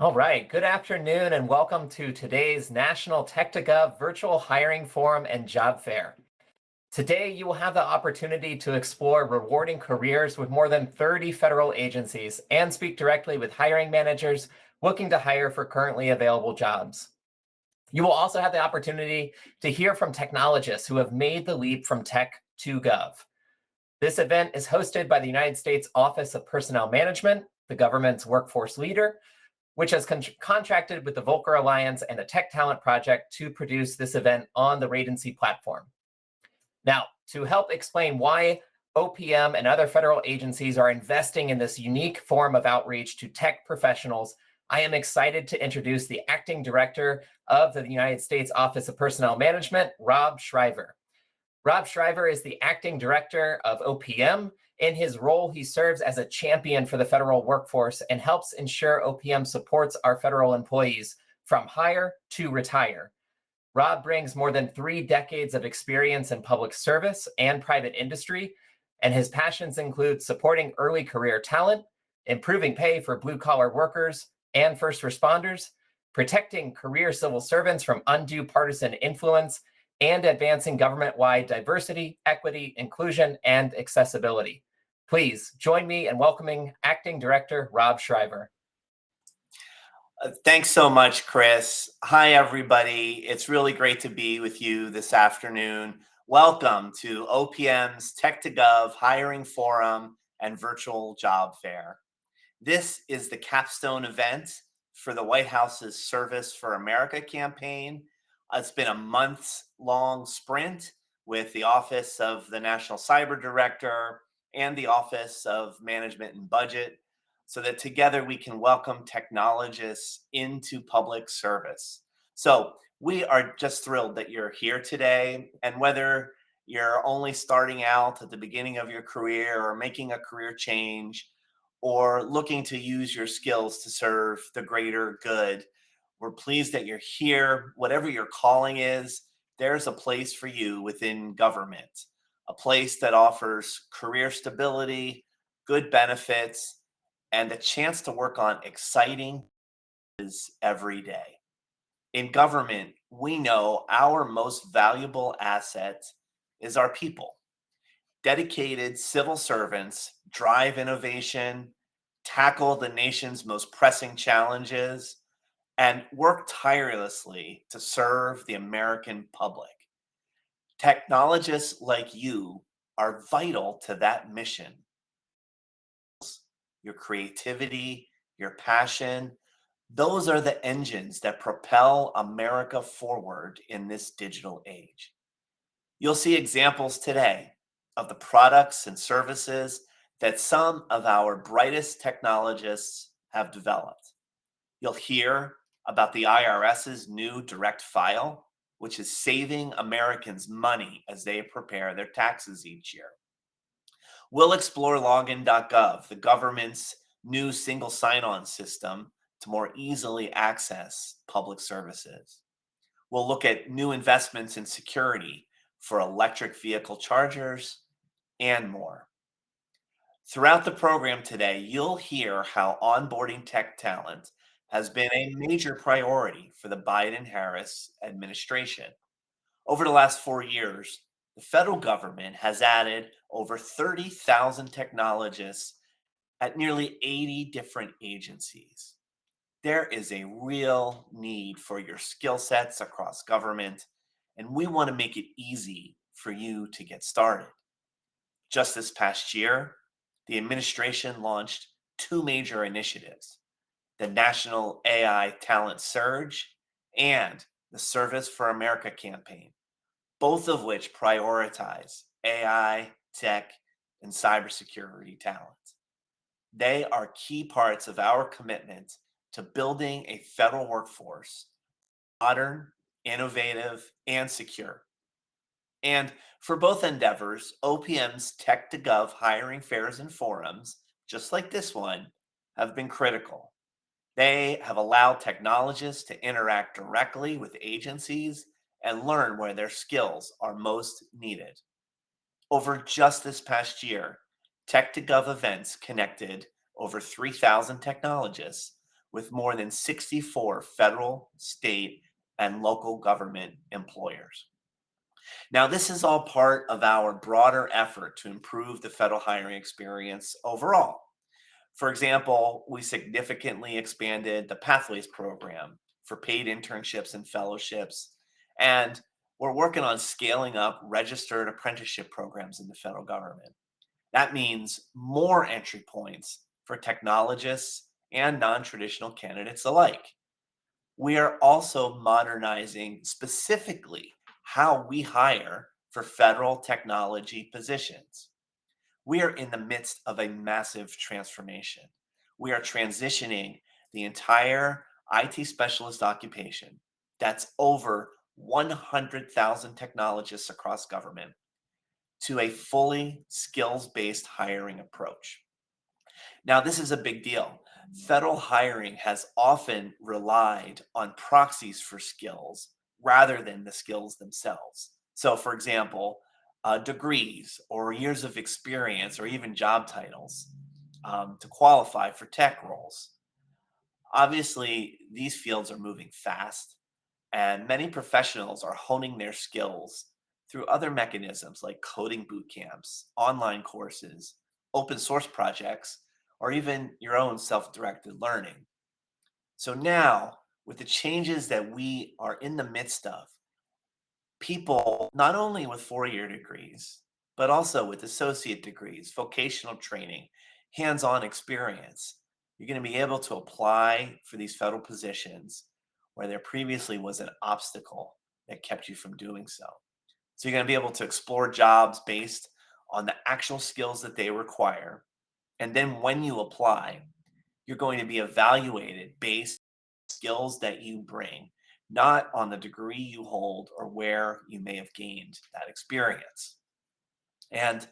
All right, good afternoon and welcome to today's National Tech to Gov Virtual Hiring Forum and Job Fair. Today, you will have the opportunity to explore rewarding careers with more than 30 federal agencies and speak directly with hiring managers looking to hire for currently available jobs. You will also have the opportunity to hear from technologists who have made the leap from tech to gov. This event is hosted by the United States Office of Personnel Management, the government's workforce leader, which has contracted with the Volcker Alliance and the Tech Talent Project to produce this event on the Radency platform. Now, to help explain why OPM and other federal agencies are investing in this unique form of outreach to tech professionals, I am excited to introduce the Acting Director of the United States Office of Personnel Management, Rob Shriver. Rob Shriver is the Acting Director of OPM. In his role, he serves as a champion for the federal workforce and helps ensure OPM supports our federal employees from hire to retire. Rob brings more than 3 decades of experience in public service and private industry, and his passions include supporting early career talent, improving pay for blue-collar workers and first responders, protecting career civil servants from undue partisan influence, and advancing government-wide diversity, equity, inclusion, and accessibility. Please join me in welcoming Acting Director Rob Shriver. Thanks so much, Chris. Hi, everybody. It's really great to be with you this afternoon. Welcome to OPM's Tech to Gov Hiring Forum and Virtual Job Fair. This is the capstone event for the White House's Service for America campaign. It's been a months-long sprint with the Office of the National Cyber Director and the Office of Management and Budget, so that together we can welcome technologists into public service. So we are just thrilled that you're here today. And whether you're only starting out at the beginning of your career or making a career change or looking to use your skills to serve the greater good, we're pleased that you're here. Whatever your calling is, there's a place for you within government, a place that offers career stability, good benefits, and the chance to work on exciting is every day. In government, we know our most valuable asset is our people. Dedicated civil servants drive innovation, tackle the nation's most pressing challenges, and work tirelessly to serve the American public. Technologists like you are vital to that mission. Your creativity, your passion, those are the engines that propel America forward in this digital age. You'll see examples today of the products and services that some of our brightest technologists have developed. You'll hear about the IRS's new direct file, which is saving Americans money as they prepare their taxes each year. We'll explore login.gov, the government's new single sign-on system to more easily access public services. We'll look at new investments in security for electric vehicle chargers and more. Throughout the program today, you'll hear how onboarding tech talent has been a major priority for the Biden-Harris administration. Over the last 4 years, the federal government has added over 30,000 technologists at nearly 80 different agencies. There is a real need for your skill sets across government, and we want to make it easy for you to get started. Just this past year, the administration launched 2 major initiatives: the National AI Talent Surge and the Service for America campaign, both of which prioritize AI, tech, and cybersecurity talent. They are key parts of our commitment to building a federal workforce, modern, innovative, and secure. And for both endeavors, OPM's Tech to Gov hiring fairs and forums, just like this one, have been critical. They have allowed technologists to interact directly with agencies and learn where their skills are most needed. Over just this past year, Tech to Gov events connected over 3,000 technologists with more than 64 federal, state, and local government employers. Now, this is all part of our broader effort to improve the federal hiring experience overall. For example, we significantly expanded the Pathways program for paid internships and fellowships, and we're working on scaling up registered apprenticeship programs in the federal government. That means more entry points for technologists and non traditional candidates alike. We are also modernizing specifically how we hire for federal technology positions. We are in the midst of a massive transformation. We are transitioning the entire IT specialist occupation, that's over 100,000 technologists across government, to a fully skills based hiring approach. Now, this is a big deal. Federal hiring has often relied on proxies for skills rather than the skills themselves. So, for example, degrees or years of experience or even job titles to qualify for tech roles. Obviously, these fields are moving fast, and many professionals are honing their skills through other mechanisms like coding boot camps, online courses, open source projects, or even your own self directed learning. So now, with the changes that we are in the midst of, people not only with 4 year degrees, but also with associate degrees, vocational training, hands on experience, you're going to be able to apply for these federal positions where there previously was an obstacle that kept you from doing so. So you're going to be able to explore jobs based on the actual skills that they require. And then when you apply, you're going to be evaluated based on skills that you bring, not on the degree you hold or where you may have gained that experience. And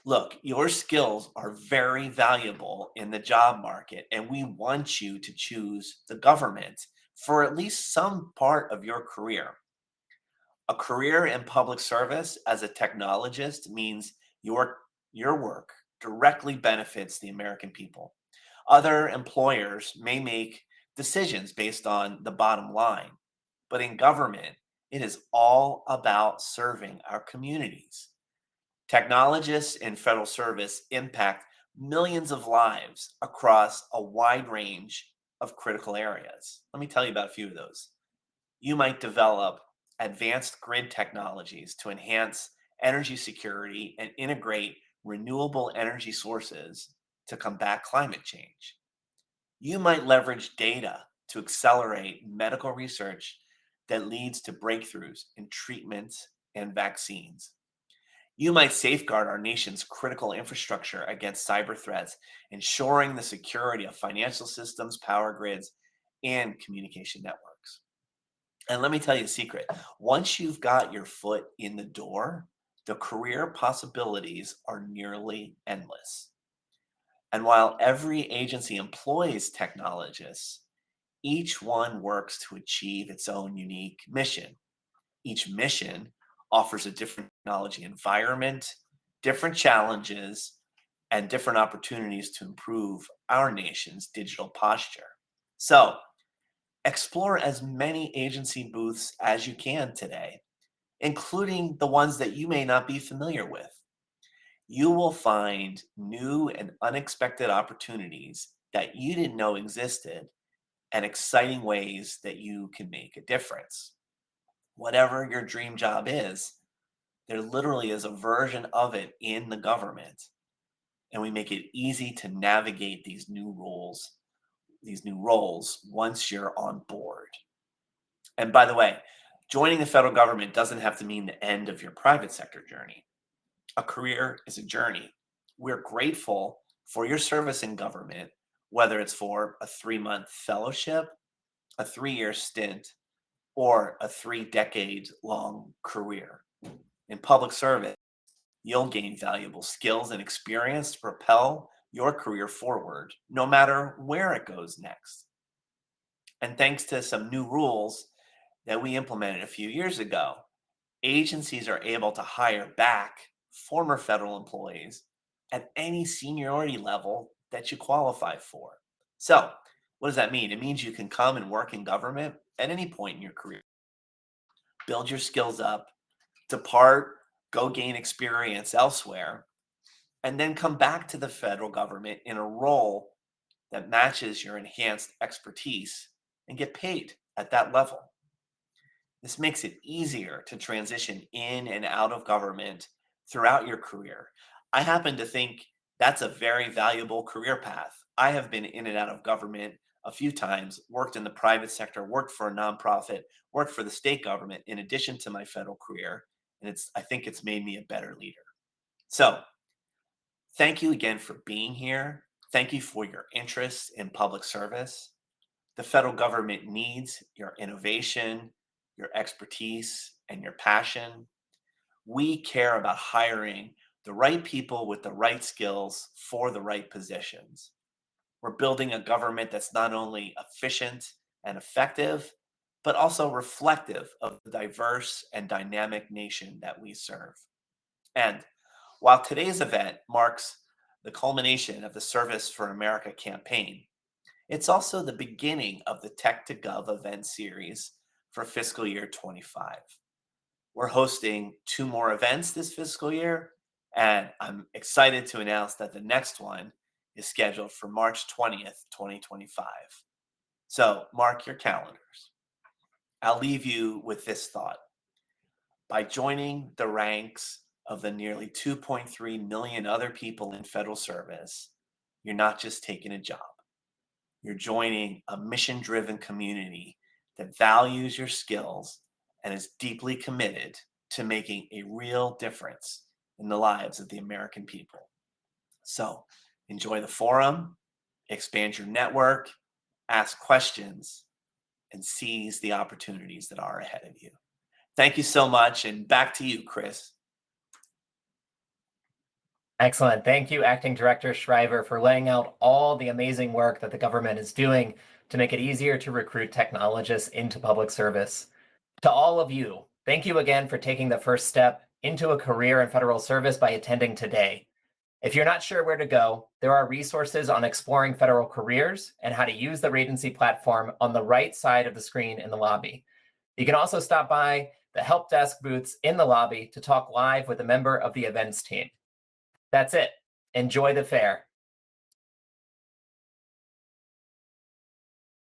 look, your skills are very valuable in the job market, and we want you to choose the government for at least some part of your career. A career in public service as a technologist means your work directly benefits the American people. Other employers may make decisions based on the bottom line, but in government, it is all about serving our communities. Technologists in federal service impact millions of lives across a wide range of critical areas. Let me tell you about a few of those. You might develop advanced grid technologies to enhance energy security and integrate renewable energy sources to combat climate change. You might leverage data to accelerate medical research that leads to breakthroughs in treatments and vaccines. You might safeguard our nation's critical infrastructure against cyber threats, ensuring the security of financial systems, power grids, and communication networks. And let me tell you a secret. Once you've got your foot in the door, the career possibilities are nearly endless. And while every agency employs technologists, each one works to achieve its own unique mission. Each mission offers a different technology environment, different challenges, and different opportunities to improve our nation's digital posture. So, explore as many agency booths as you can today, including the ones that you may not be familiar with. You will find new and unexpected opportunities that you didn't know existed and exciting ways that you can make a difference. Whatever your dream job is, there literally is a version of it in the government. And we make it easy to navigate these new roles once you're on board. And by the way, joining the federal government doesn't have to mean the end of your private sector journey. A career is a journey. We're grateful for your service in government, whether it's for a 3 month fellowship, a 3 year stint, or a 3 decade long career. In public service, you'll gain valuable skills and experience to propel your career forward, no matter where it goes next. And thanks to some new rules that we implemented a few years ago, agencies are able to hire back former federal employees at any seniority level that you qualify for. So, What does that mean? It means you can come and work in government at any point in your career, build your skills up, depart, go gain experience elsewhere, and then come back to the federal government in a role that matches your enhanced expertise and get paid at that level. This makes it easier to transition in and out of government throughout your career. I happen to think that's a very valuable career path. I have been in and out of government a few times, worked in the private sector, worked for a nonprofit, worked for the state government in addition to my federal career, and I think it's made me a better leader. So, thank you again for being here. Thank you for your interest in public service. The federal government needs your innovation, your expertise, and your passion. We care about hiring the right people with the right skills for the right positions. We're building a government that's not only efficient and effective, but also reflective of the diverse and dynamic nation that we serve. And while today's event marks the culmination of the Service for America campaign, it's also the beginning of the Tech to Gov event series for fiscal year 25. We're hosting 2 more events this fiscal year, and I'm excited to announce that the next one is scheduled for March 20th, 2025. So mark your calendars. I'll leave you with this thought. By joining the ranks of the nearly 2.3 million other people in federal service, you're not just taking a job. You're joining a mission-driven community that values your skills and is deeply committed to making a real difference in the lives of the American people. So enjoy the forum, expand your network, ask questions, and seize the opportunities that are ahead of you. Thank you so much, and back to you, Chris. Excellent. Thank you, Acting Director Shriver, for laying out all the amazing work that the government is doing to make it easier to recruit technologists into public service. To all of you, thank you again for taking the first step into a career in federal service by attending today. If you're not sure where to go, there are resources on exploring federal careers and how to use the Ratency platform on the right side of the screen in the lobby. You can also stop by the help desk booths in the lobby to talk live with a member of the events team. That's it. Enjoy the fair.